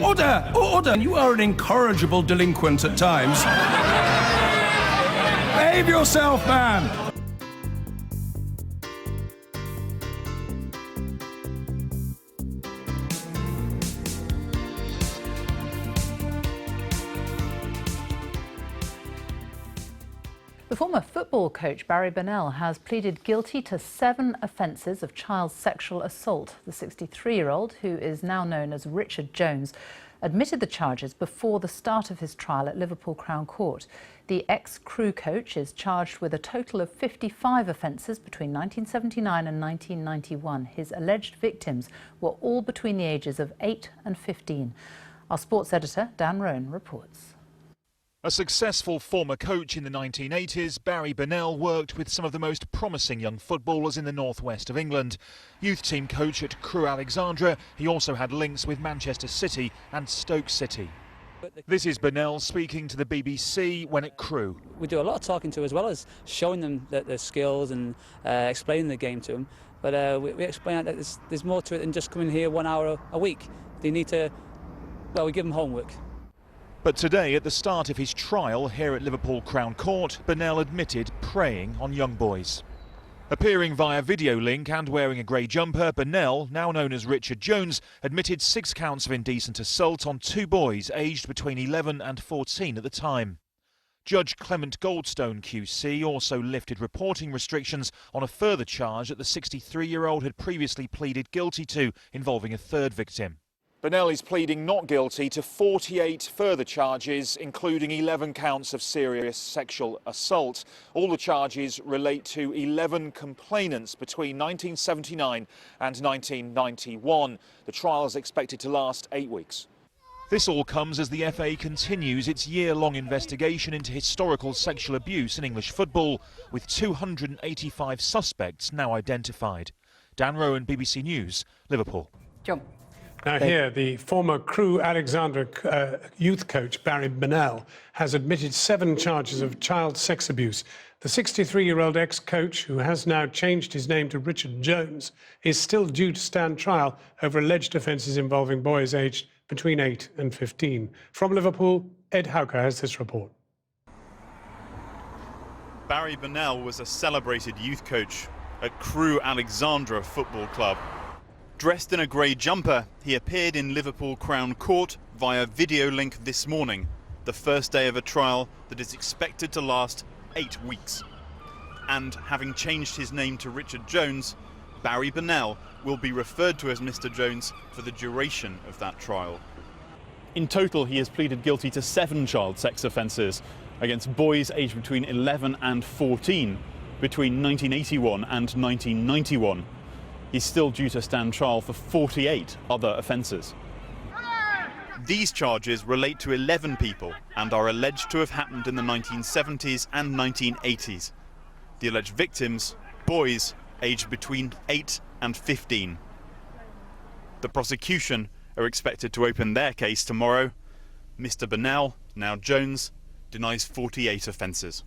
Order! Order! You are an incorrigible delinquent at times. Behave yourself, man! The former football coach Barry Bennell has pleaded guilty to 7 offences of child sexual assault. The 63-year-old, who is now known as Richard Jones, admitted the charges before the start of his trial at Liverpool Crown Court. The ex-Crewe coach is charged with a total of 55 offences between 1979 and 1991. His alleged victims were all between the ages of 8 and 15. Our sports editor, Dan Rowan, reports. A successful former coach in the 1980s, Barry Bennell worked with some of the most promising young footballers in the northwest of England. Youth team coach at Crewe Alexandra, he also had links with Manchester City and Stoke City. This is Bennell speaking to the BBC when at Crewe. We do a lot of talking to, as well as showing them their skills and explaining the game to them. But we explain that there's more to it than just coming here 1 hour a week. They need to, well, we give them homework. But today, at the start of his trial here at Liverpool Crown Court, Bennell admitted preying on young boys. Appearing via video link and wearing a grey jumper, Bennell, now known as Richard Jones, admitted 6 counts of indecent assault on 2 boys aged between 11 and 14 at the time. Judge Clement Goldstone QC also lifted reporting restrictions on a further charge that the 63-year-old had previously pleaded guilty to, involving a 3rd victim. Bennell is pleading not guilty to 48 further charges, including 11 counts of serious sexual assault. All the charges relate to 11 complainants between 1979 and 1991. The trial is expected to last 8 weeks. This all comes as the FA continues its year-long investigation into historical sexual abuse in English football, with 285 suspects now identified. Dan Rowan, BBC News, Liverpool. Jump. Now here, the former Crewe Alexandra youth coach Barry Bennell has admitted 7 charges of child sex abuse. The 63-year-old ex-coach, who has now changed his name to Richard Jones, is still due to stand trial over alleged offences involving boys aged between 8 and 15. From Liverpool, Ed Hauker has this report. Barry Bennell was a celebrated youth coach at Crewe Alexandra Football Club. Dressed in a grey jumper, he appeared in Liverpool Crown Court via video link this morning, the first day of a trial that is expected to last 8 weeks. And having changed his name to Richard Jones, Barry Bennell will be referred to as Mr. Jones for the duration of that trial. In total, he has pleaded guilty to 7 child sex offences against boys aged between 11 and 14 between 1981 and 1991. He's still due to stand trial for 48 other offences. These charges relate to 11 people and are alleged to have happened in the 1970s and 1980s. The alleged victims, boys aged between 8 and 15. The prosecution are expected to open their case tomorrow. Mr. Bennell, now Jones, denies 48 offences.